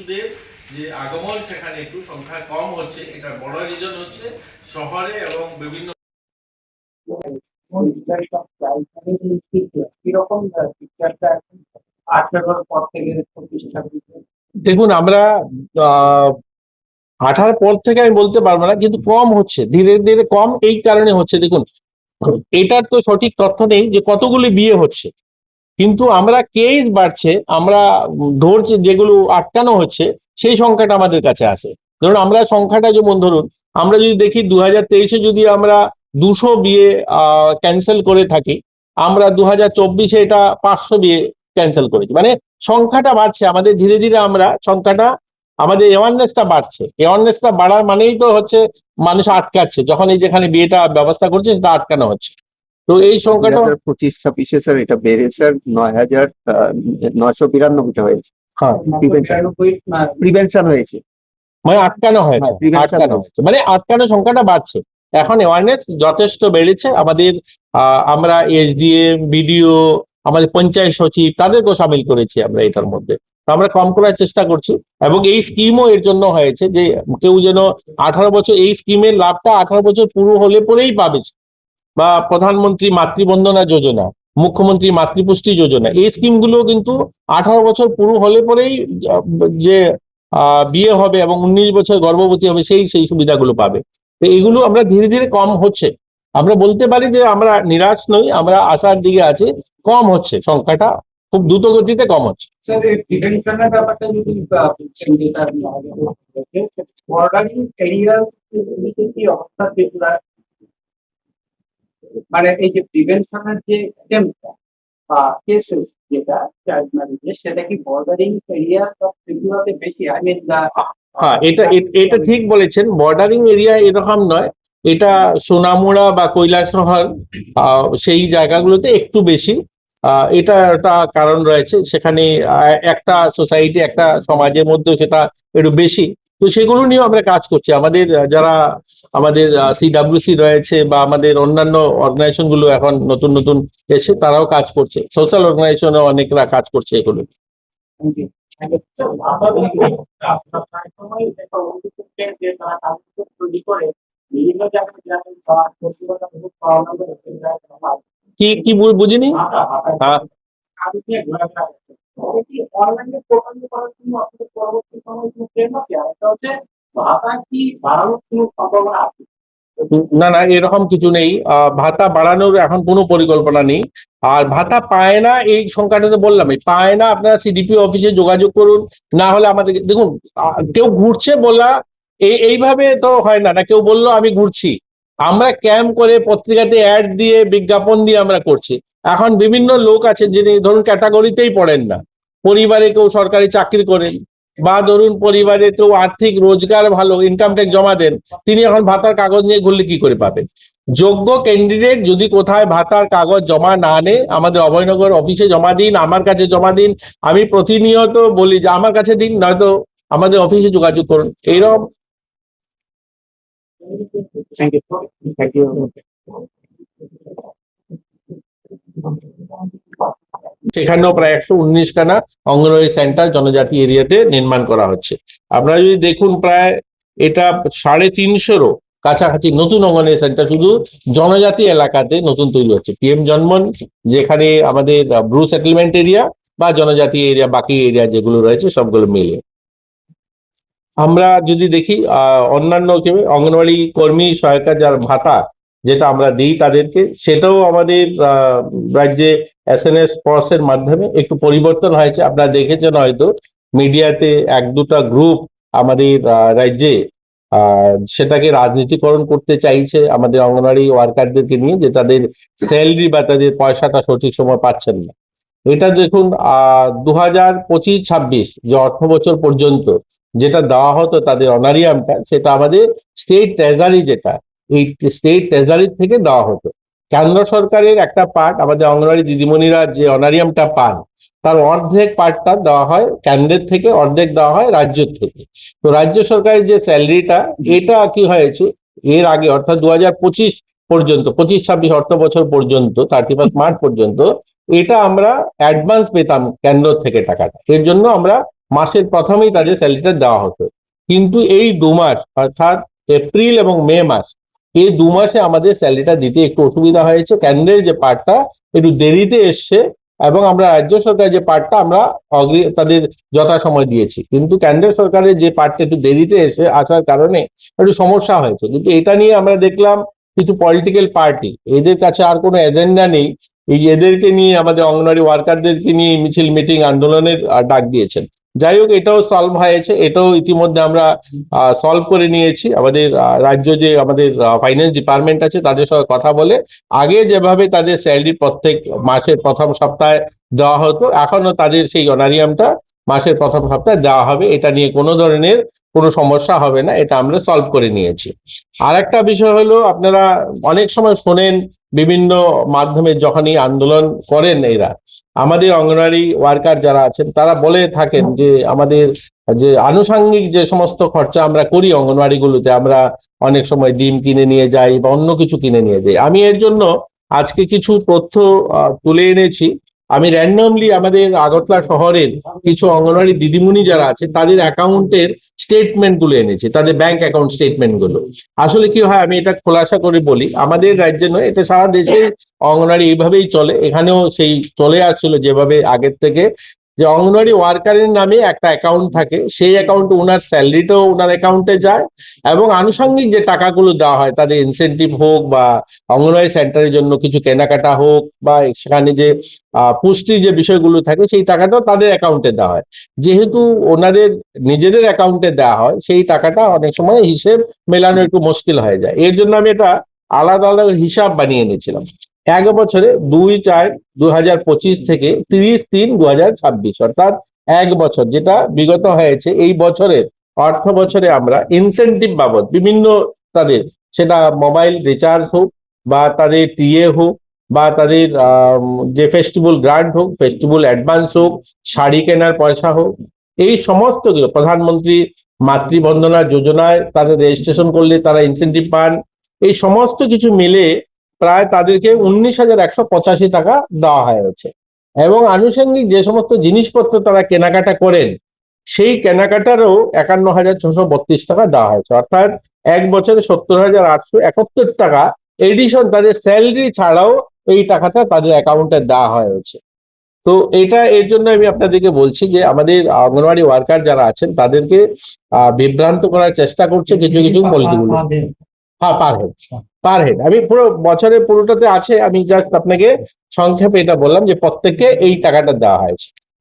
শিশুদের যে আগমন সেখানে একটু সংখ্যা কম হচ্ছে, এটার বড় রিজন হচ্ছে শহরে এবং বিভিন্ন দেখুন আমরা 18 পর থেকে আমি বলতে পারবো না, কিন্তু কম হচ্ছে, ধীরে ধীরে কম এই কারণে হচ্ছে। দেখুন এটার তো সঠিক তথ্য নেই যে কতগুলি বিয়ে হচ্ছে, কিন্তু আমরা কেস বাড়ছে, আমরা ধরছি যেগুলো আটকানো হচ্ছে সেই সংখ্যাটা আমাদের কাছে আসে। ধরুন আমরা সংখ্যাটা যেমন ধরুন আমরা যদি দেখি 2023-এ যদি আমরা 200 বিয়ে ক্যান্সেল করে থাকি, আমরা 2024-এ এটা 500 বিয়ে ক্যান্সেল করেছি। মানে সংখ্যাটা বাড়ছে আমাদের ধীরে ধীরে, আমরা সংখ্যাটা আমাদের অ্যাওয়ারনেসটা বাড়ছে। অ্যাওয়ারনেসটা বাড়ার মানেই তো হচ্ছে মানুষ আটকাচ্ছে, যখন এই যেখানে বিয়েটা ব্যবস্থা করছে সেটা আটকানো হচ্ছে। তো এই সংখ্যাটা 2025-26 স্যার এটা বেড়ে স্যার 9,992 হয়েছে। হ্যাঁ প্রিভেনশন হয়েছে, মানে আটকানো হয়েছে, হ্যাঁ, prevention আটকানো হয়েছে। হয়েছে, মানে আটকানো সংখ্যাটা বাড়ছে। এখন অ্যাওয়ারনেস যথেষ্ট বেড়েছে আমাদের। আমরা এসডিএম, বিডিও, আমাদের পঞ্চায়েত সচিব তাদেরকেও সামিল করেছি আমরা এটার মধ্যে। তো আমরা কম করার চেষ্টা করছি, এবং এই স্কিমও এর জন্য হয়েছে যে কেউ যেন 18 বছর, এই স্কিমের লাভটা 18 বছর পুরো হলে পরেই পাবে। বা প্রধানমন্ত্রী মাতৃবন্দনা যোজনা, মুখ্যমন্ত্রী মাতৃপুষ্টি যোজনা, এই স্কিমগুলো কিন্তু 18 বছর পুরো হলে পরেই যে বিয়ে হবে এবং 19 বছর গর্ভবতী হবে সেই সেই সুবিধাগুলো পাবে। তো এগুলো আমরা ধীরে ধীরে কম হচ্ছে। আমরা বলতে পারি যে আমরা নিরাশ নই, আমরা আশার দিকে আছি। কম হচ্ছে, সংখ্যাটা খুব দ্রুত গতিতে কম হচ্ছে। স্যার এই প্রিভেনশনের ব্যাপারটা যদি বলছেন, যেটা বর্ডারিং এরিয়ার কি অবস্থা যেগুলা, মানে এই যে প্রিভেনশনের যে অ্যাটেম্পটা বা কেসেস যেটা চাইল্ড ম্যারেজে, সেটা কি বর্ডারিং এরিয়া সেগুলোতে বেশি? আই মিন হ্যাঁ, এটা ঠিক বলেছেন, বর্ডারিং এরিয়া এরকম নয়, এটা সোনামুড়া বা কৈলাসহর সেই জায়গাগুলোতে একটু বেশি। এটা একটা কারণ রয়েছে, সেখানে একটা সোসাইটি, একটা সমাজের মধ্যে সেটা একটু বেশি। তো সেগুলো নিয়েও আমরা কাজ করছি। আমাদের যারা আমাদের সিডাব্লিউসি রয়েছে বা আমাদের অন্যান্য অর্গানাইজেশন গুলো এখন নতুন নতুন এসে তারাও কাজ করছে, সোশ্যাল অর্গানাইজেশনও অনেকরা কাজ করছে এগুলো। কি কি বুঝিনি? হ্যাঁ, না না, এরকম কিছু নেই। ভাতা বাড়ানোর এখন কোনো পরিকল্পনা নেই। আর ভাতা পায় না এই সংখ্যাটা তো বললামই, পায় না, আপনারা সিডিপি অফিসে যোগাযোগ করুন। না হলে আমাদের দেখুন, কেউ ঘুরছে বলা এইভাবে তো হয় না। না কেউ বললো আমি ঘুরছি, আমরা ক্যাম্প করে পত্রিকাতে অ্যাড দিয়ে বিজ্ঞাপন দিয়ে আমরা করছি। এখন বিভিন্ন লোক আছে যিনি ধরুন ক্যাটাগরিতেই পড়েন না, পরিবারে কেউ সরকারি চাকরি করেন, বা ধরুন পরিবারে কেউ আর্থিক রোজগার ভালো, ইনকাম ট্যাক্স জমা দেন, তিনি এখন ভাতার কাগজ নিয়ে ঘুরলে কি করে পাবেন? যোগ্য ক্যান্ডিডেট যদি কোথায় ভাতার কাগজ জমা না নেয়, আমাদের অভয়নগর অফিসে জমা দিন, আমার কাছে জমা দিন। আমি প্রতিনিয়ত বলি যে আমার কাছে দিন, নয়তো আমাদের অফিসে যোগাযোগ করুন। এইরকম থ্যাংক ইউ। সেখানেও প্রায় 119 খানা অঙ্গনওয়াড়ি সেন্টার জনজাতি এরিয়াতে নির্মাণ করা হচ্ছে। আপনারা যদি দেখুন, প্রায় এটা 350-এরও কাছাকাছি নতুন অঙ্গনওয়াড়ি সেন্টার শুধু জনজাতি এলাকাতে নতুন তৈরি হচ্ছে। পিএম জন্মন, যেখানে আমাদের ব্রু সেটেলমেন্ট এরিয়া বা জনজাতি এরিয়া, বাকি এরিয়া যেগুলো রয়েছে সবগুলো মিলে। আমরা যদি দেখি অন্যান্য অঙ্গনওয়াড়ি কর্মী সহায়তা যার ভাতা যেটা আমরা দিই তাদেরকে, সেটাও আমাদের রাজ্যে SNS এর মাধ্যমে একটু পরিবর্তন হয়েছে। আপনারা দেখেছেন হয়তো মিডিয়াতে, এক দুটা গ্রুপ আমাদের রাজ্যে সেটাকে রাজনীতিকরণ করতে চাইছে আমাদের অঙ্গনওয়াড়ি ওয়ার্কারদেরকে নিয়ে, যে তাদের স্যালারি বা তাদের পয়সাটা সঠিক সময় পাচ্ছেন না। এটা দেখুন 2025-26 যে অর্থ বছর পর্যন্ত যেটা দেওয়া হতো তাদের অনারিয়ামটা, সেটা আমাদের স্টেট ট্রেজারি, যেটা এই স্টেট ট্রেজারির থেকে দেওয়া হতো। কেন্দ্র সরকারের একটা পার্ট আমাদের অঙ্গনওয়াড়ি দিদিমণিরা যে অনারিয়ামটা পান, তার অর্ধেক পার্টটা দেওয়া হয় কেন্দ্রের থেকে, অর্ধেক দেওয়া হয় রাজ্য থেকে। তো রাজ্য সরকারের যে স্যালারিটা, এটা কি হয়েছে এর আগে, অর্থাৎ 2025 পর্যন্ত, 25-26 অর্থ বছর পর্যন্ত, 31 মার্চ পর্যন্ত এটা আমরা অ্যাডভান্স পেতাম কেন্দ্র থেকে টাকাটা। এর জন্য আমরা মাসের প্রথমেই তাদের স্যালারিটা দেওয়া হতো। কিন্তু এই 2 মাস অর্থাৎ এপ্রিল এবং মে মাস, এই 2 মাসে আমাদের স্যালারিটা দিতে একটু অসুবিধা হয়েছে। কেন্দ্রের যে পার্টটা একটু দেরিতে এসছে এবং আমরা রাজ্য সরকারের যে পার্টটা আমরা তাদের যথাসময় দিয়েছি, কিন্তু কেন্দ্র সরকারের যে পার্টটা একটু দেরিতে এসে আসার কারণে একটু সমস্যা হয়েছে। কিন্তু এটা নিয়ে আমরা দেখলাম কিছু পলিটিক্যাল পার্টি, এদের কাছে আর কোনো এজেন্ডা নেই, এই এদেরকে নিয়ে আমাদের অঙ্গনওয়াড়ি ওয়ার্কারদেরকে নিয়ে মিছিল মিটিং আন্দোলনের ডাক দিয়েছেন। যাই হোক, এটাও সলভ হয়েছে, এটাও ইতিমধ্যে আমরা সলভ করে নিয়েছি। আমাদের রাজ্য যে আমাদের ফাইন্যান্স ডিপার্টমেন্ট আছে তাদের সঙ্গে কথা বলে আগে যেভাবে তাদের স্যালারি প্রত্যেক মাসের প্রথম সপ্তাহে দেওয়া হতো, এখনো তাদের সেই অনারিয়ামটা মাসের প্রথম সপ্তাহে দেওয়া হবে। এটা নিয়ে কোনো ধরনের কোনো সমস্যা হবে না, এটা আমরা সলভ করে নিয়েছি। আর একটা বিষয় হলো, আপনারা অনেক সময় শোনেন বিভিন্ন মাধ্যমে যখনই আন্দোলন করেন এরা, আমাদের অঙ্গনওয়াড়ি ওয়ার্কার যারা আছেন তারা বলে থাকেন যে আমাদের যে আনুষঙ্গিক যে সমস্ত খরচা আমরা করি অঙ্গনওয়াড়িগুলোতে, আমরা অনেক সময় ডিম কিনে নিয়ে যাই বা অন্য কিছু কিনে নিয়ে যাই। আমি এর জন্য আজকে কিছু তথ্য তুলে এনেছি। আমি র্যান্ডমলি আমাদের আগরতলা শহরের কিছু অঙ্গনওয়াড়ি দিদিমণি যারা আছে তাদের অ্যাকাউন্টের স্টেটমেন্ট গুলো এনেছি, তাদের ব্যাংক অ্যাকাউন্ট স্টেটমেন্ট গুলো। আসলে কি হয়, আমি এটা খোলাসা করে বলি, আমাদের রাজ্যে নয়, এটা সারা দেশে অঙ্গনওয়াড়ি এইভাবেই চলে। এখানেও সেই চলে আসছিল যেভাবে আগের থেকে, যে অঙ্গনওয়াড়ি ওয়ার্কারের নামে একটা অ্যাকাউন্ট থাকে, সেই অ্যাকাউন্টে ওনার স্যালারিটাও ওনার অ্যাকাউন্টে যায় এবং আনুষঙ্গিক যে টাকাগুলো দেওয়া হয়, তাদের ইনসেনটিভ হোক বা অঙ্গনওয়াড়ি সেন্টারের জন্য কিছু কেনাকাটা হোক বা সেখানে যে পুষ্টির যে বিষয়গুলো থাকে, সেই টাকাটাও তাদের অ্যাকাউন্টে দেওয়া হয়। যেহেতু ওনাদের নিজেদের অ্যাকাউন্টে দেওয়া হয়, সেই টাকাটা অনেক সময় হিসেব মেলানো একটু মুশকিল হয়ে যায়। এর জন্য আমি এটা আলাদা আলাদা হিসাব বানিয়ে নিয়েছিলাম। 1 বছরে 2/4/2025 থেকে 30/3/2026, অর্থাৎ 1 বছর যেটা বিগত হয়েছে, এই বছরের অর্থ বছরে আমরা ইনসেনটিভ বাবদ বিভিন্ন তাদের, সেটা মোবাইল রিচার্জ হোক বা তাদের টিএ হোক বা তাদের যে ফেস্টিভ্যাল গ্রান্ট হোক, ফেস্টিভ্যাল অ্যাডভান্স হোক, শাড়ি কেনার পয়সা হোক, এই সমস্ত গুলো প্রধানমন্ত্রী মাতৃবন্দনা যোজনায় তাদের রেজিস্ট্রেশন করলে তারা ইনসেনটিভ পান, এই সমস্ত কিছু মিলে প্রায় তাদেরকে 19,185 টাকা দেওয়া হয়েছে। এবং আনুষঙ্গিক যে সমস্ত জিনিসপত্র তারা কেনাকাটা করেন, সেই কেনাকাটারও 51,632 টাকা দেওয়া হয়েছে। অর্থাৎ 1 বছরে 70,871 টাকা এডিশন তাদের স্যালারি ছাড়াও এই টাকাটা তাদের অ্যাকাউন্টে দেওয়া হয়েছে। তো এটা এর জন্য আমি আপনাদেরকে বলছি যে আমাদের অঙ্গনওয়াড়ি ওয়ার্কার যারা আছেন তাদেরকে বিভ্রান্ত করার চেষ্টা করছে কিছু কিছু পলিটিগুলো। হ্যাঁ, পার হেড আমি পুরো বছরের পুরোটাতে আছে, আমি জাস্ট আপনাকে সংক্ষেপে এটা বললাম যে প্রত্যেককে এই টাকাটা দেওয়া হয়েছে।